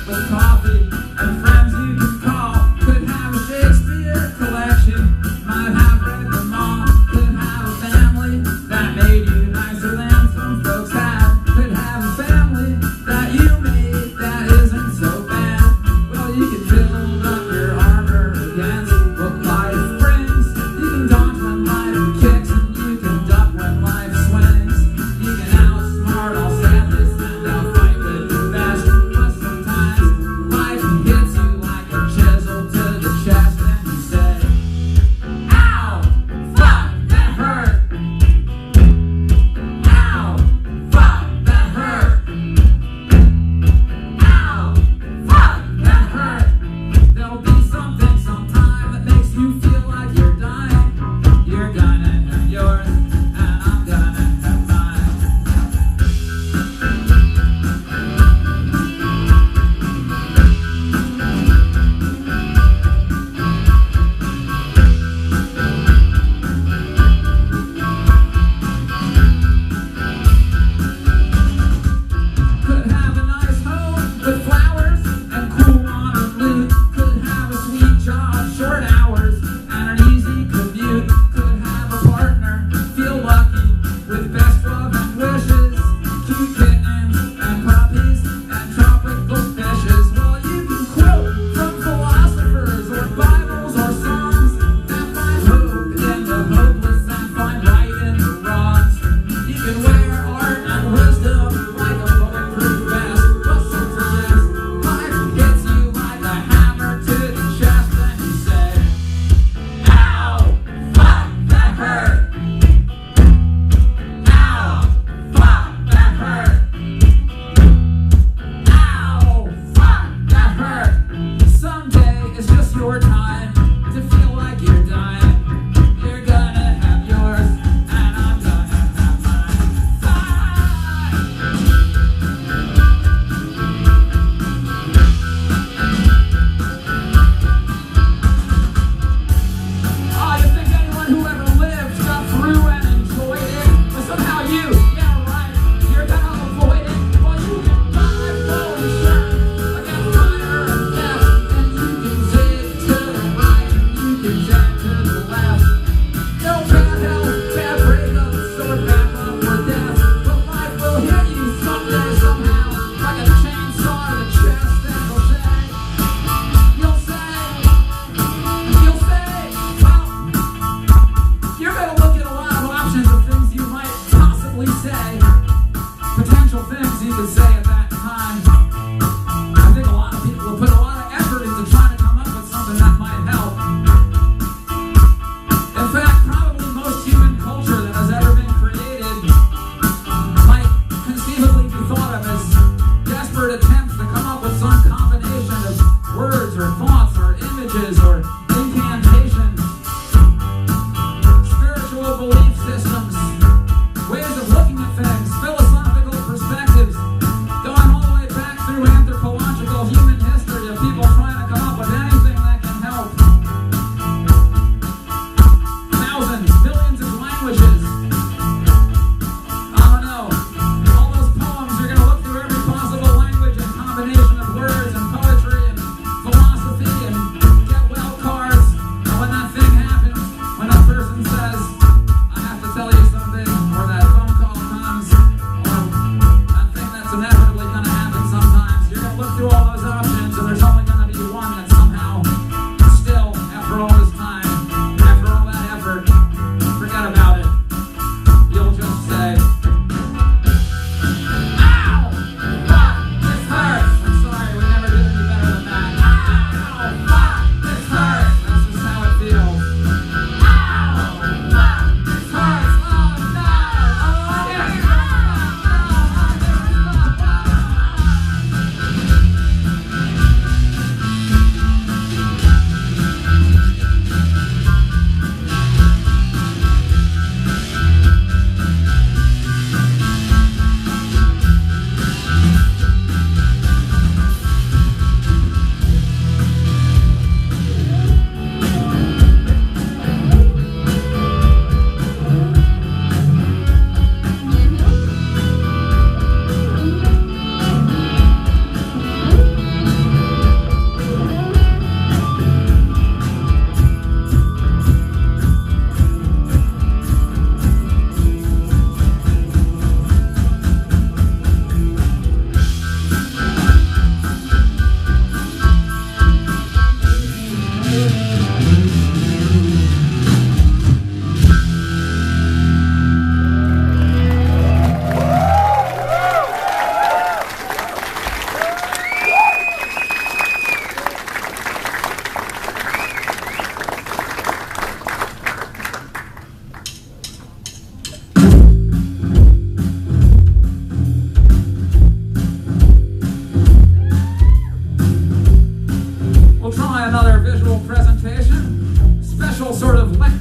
with coffee and friends you could call. Could have a Shakespeare collection, might have read them all. Could have a family that made you nicer than some folks had. Could have a family that you made that isn't so bad. Well, you can build up your armor against what life brings. You can dodge when life kicks, and you can duck when life swings. You can outsmart all sadness and outfight with the best. But sometimes life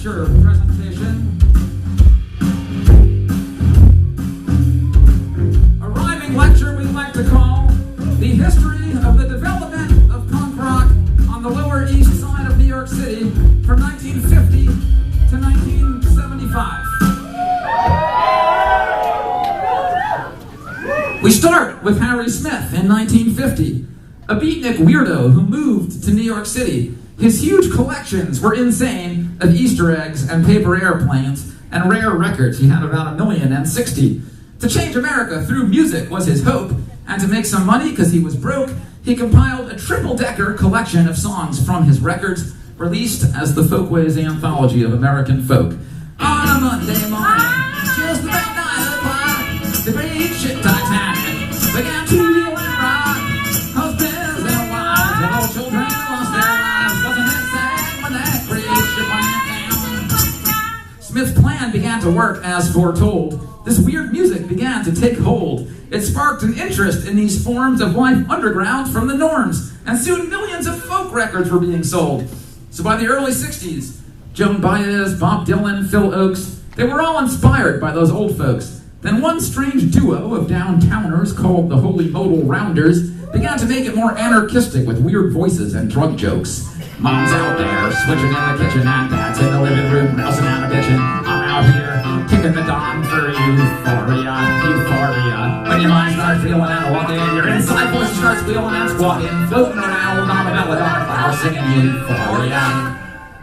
lecture presentation. A rhyming lecture we like to call The History of the Development of Punk Rock on the Lower East Side of New York City from 1950 to 1975. We start with Harry Smith in 1950, a beatnik weirdo who moved to New York City. His huge collections were insane of Easter eggs and paper airplanes and rare records. He had about 1,060,000. To change America through music was his hope, and to make some money because he was broke, he compiled a triple-decker collection of songs from his records, released as the Folkways Anthology of American Folk. On a Monday morning, just about 9 o'clock, the great ship Titanic began to reel and rock. Husbands and wives and old children lost their lives. Wasn't it sad when that great ship went down? Smith's plan began to work as foretold. This weird music began to take hold. It sparked an interest in these forms of life underground from the norms, and soon millions of folk records were being sold. So by the early 60s, Joan Baez, Bob Dylan, Phil Oakes, they were all inspired by those old folks. Then one strange duo of downtowners called the Holy Modal Rounders began to make it more anarchistic with weird voices and drug jokes. Mom's out there, switching in the kitchen, and Dad's in the living room, rousing out a bitchin'. I'm out here, kicking the dawn for euphoria, euphoria. When your mind starts feeling and walking, your inside voice starts wheeling and squawking, floating around on the belladonna cloud, singing euphoria.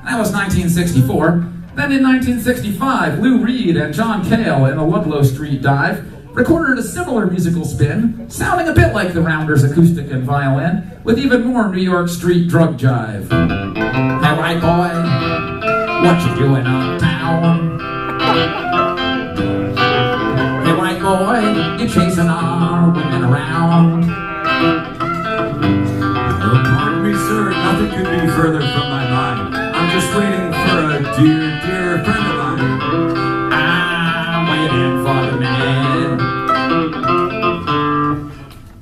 That was 1964. Then in 1965, Lou Reed and John Cale in the Ludlow Street Dive recorded a similar musical spin, sounding a bit like the Rounders acoustic and violin, with even more New York street drug jive. Hey white boy, what you doing uptown? Hey white boy, you chasing our women around? Oh, pardon me, sir, nothing could be further from my mind. I'm just waiting for a dear, dear friend of mine. I'm waiting for the minute.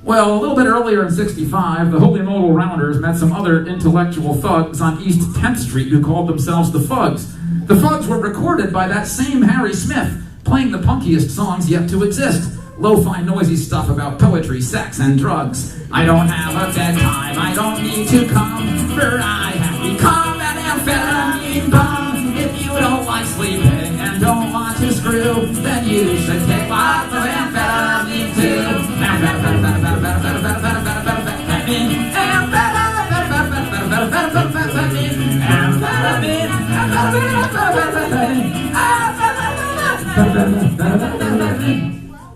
Well, a little bit earlier in 65, the Holy Modal Rounders met some other intellectual thugs on East 10th Street who called themselves the Fugs. The Fugs were recorded by that same Harry Smith, playing the punkiest songs yet to exist. Lo-fi noisy stuff about poetry, sex, and drugs. I don't have a bedtime, I don't need to come, for I have become an amphetamine bum. If you don't like sleeping and don't want to screw, then you should take lots of amphetamine too.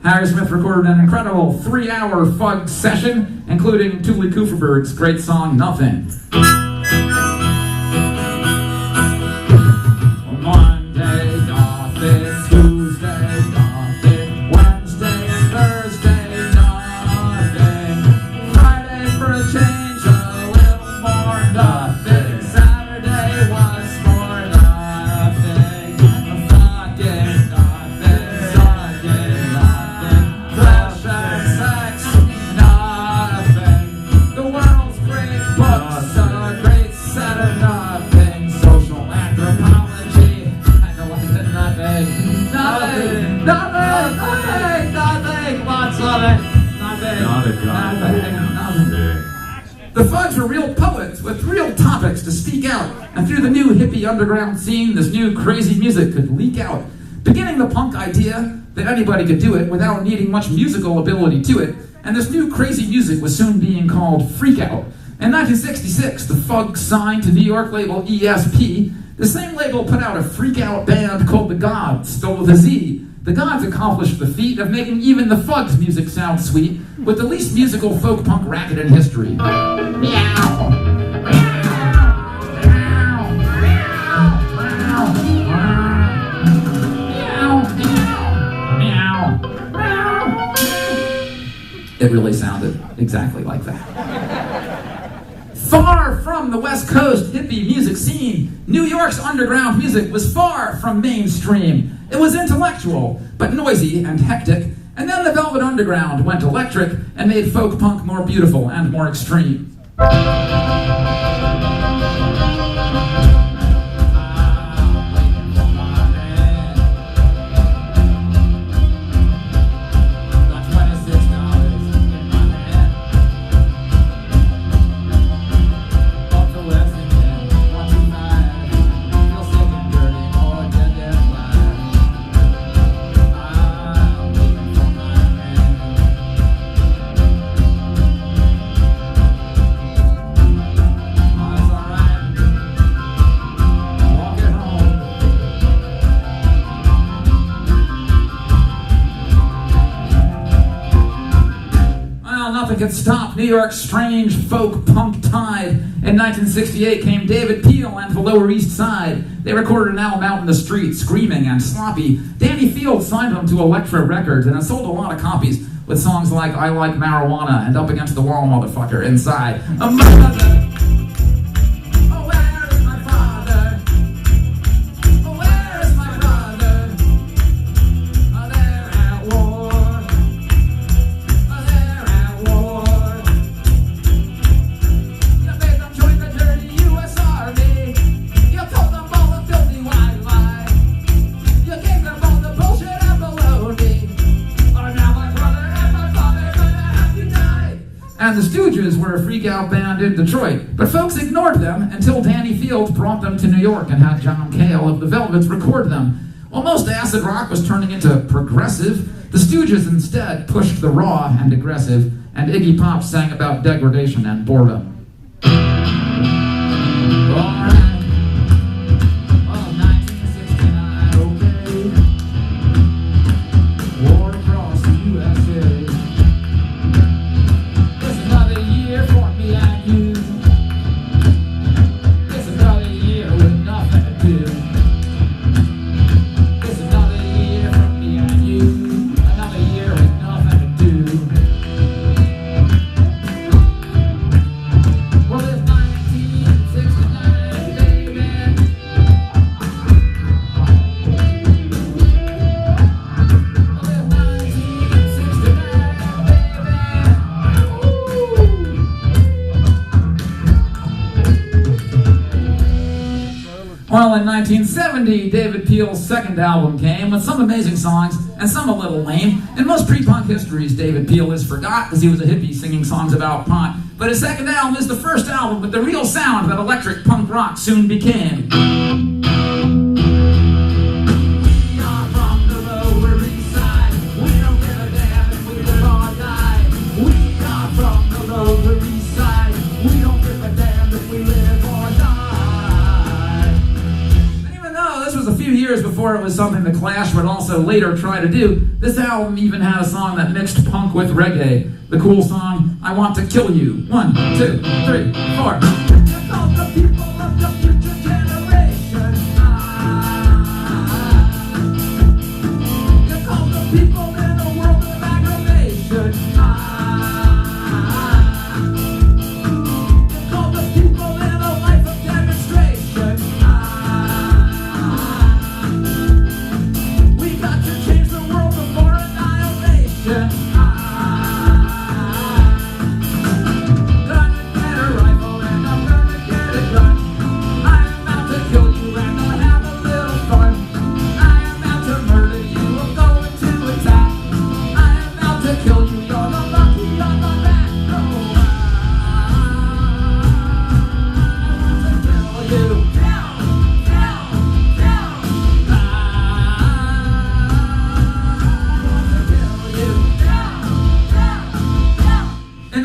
Harry Smith recorded an incredible 3-hour Fug session, including Tuli Kuferberg's great song, Nothing. Monday, nothing. Tuesday, nothing. Wednesday and Thursday, nothing. Friday, for a change, a little more nothing. Saturday was more nothing. Fucking nothing. Sunday, nothing. Flesh and sex, nothing. The world's great books, a great set of nothing. Social anthropology, I know I said nothing. Nothing, nothing, nothing, nothing, lots of it. Nothing, nothing. The Fugs were real poets with real topics to speak out, and through the new hippie underground scene, this new crazy music could leak out, beginning the punk idea that anybody could do it without needing much musical ability to it, and this new crazy music was soon being called freak out. In 1966, the Fugs signed to New York label ESP. The same label put out a freak out band called The Gods, spelled with a Z. The Gods accomplished the feat of making even the Fugs music sound sweet, with the least musical folk punk racket in history. Meow. It really sounded exactly like that. Far from the West Coast hippie music scene, New York's underground music was far from mainstream. It was intellectual, but noisy and hectic, and then the Velvet Underground went electric and made folk punk more beautiful and more extreme. could stop New York's strange folk punk tide. In 1968 came David Peel and the Lower East Side. They recorded an album out in the street, screaming and sloppy. Danny Field signed them to Elektra Records, and it sold a lot of copies with songs like I Like Marijuana and Up Against the Wall, Motherfucker, Inside. A mother. And the Stooges were a freak-out band in Detroit, but folks ignored them until Danny Field brought them to New York and had John Cale of the Velvets record them. While most acid rock was turning into progressive, the Stooges instead pushed the raw and aggressive, and Iggy Pop sang about degradation and boredom. Well, in 1970, David Peel's second album came with some amazing songs and some a little lame. In most pre-punk histories, David Peel is forgot because he was a hippie singing songs about pot. But his second album is the first album with the real sound that electric punk rock soon became. Years before it was something the Clash would also later try to do, this album even had a song that mixed punk with reggae. The cool song, I Want to Kill You. 1, 2, 3,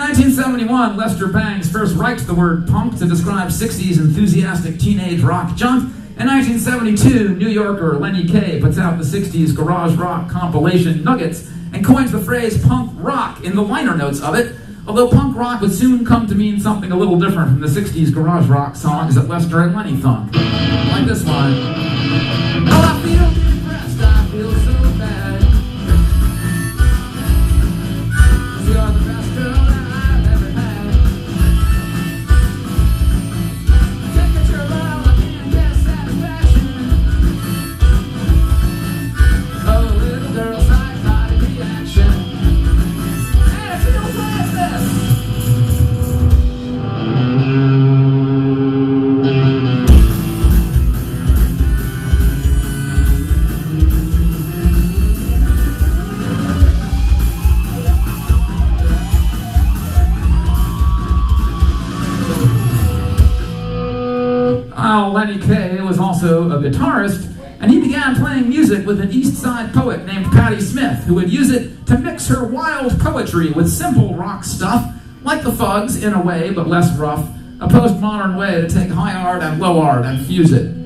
1971, Lester Bangs first writes the word punk to describe 60s enthusiastic teenage rock junk. In 1972, New Yorker Lenny Kaye puts out the 60s garage rock compilation Nuggets and coins the phrase punk rock in the liner notes of it, although punk rock would soon come to mean something a little different from the 60s garage rock songs that Lester and Lenny thunk. Like this one. Oh, I feel depressed, I feel so bad. You're the best girl that I've ever had. Take a trip out, I can't get satisfaction. Oh, little girl, psychotic reaction. And it feels like this. Lenny Kaye was also a guitarist, and he began playing music with an East Side poet named Patti Smith, who would use it to mix her wild poetry with simple rock stuff, like the Fugs in a way, but less rough, a postmodern way to take high art and low art and fuse it.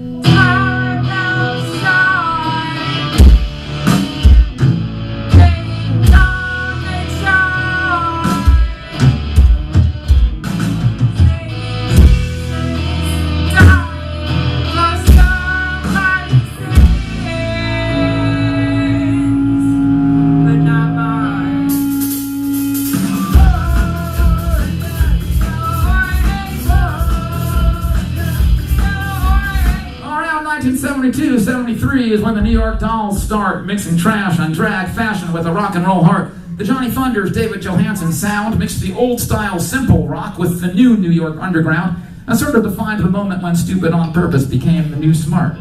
1972-73 is when the New York Dolls start mixing trash and drag fashion with a rock and roll heart. The Johnny Thunders' David Johansen sound mixed the old-style simple rock with the new New York underground and sort of defined the moment when stupid on purpose became the new smart.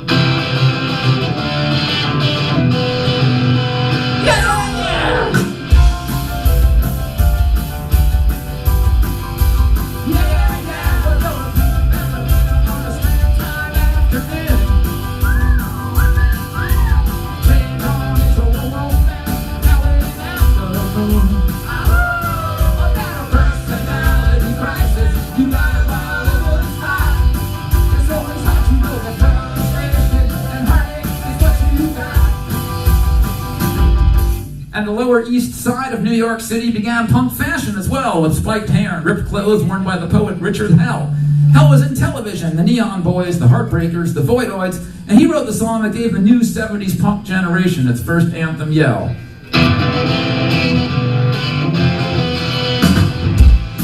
And the Lower East Side of New York City began punk fashion as well, with spiked hair and ripped clothes worn by the poet Richard Hell. Hell was in television, the Neon Boys, the Heartbreakers, the Voidoids, and he wrote the song that gave the new 70s punk generation its first anthem, Yell.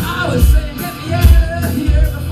I was saying, get me out of here.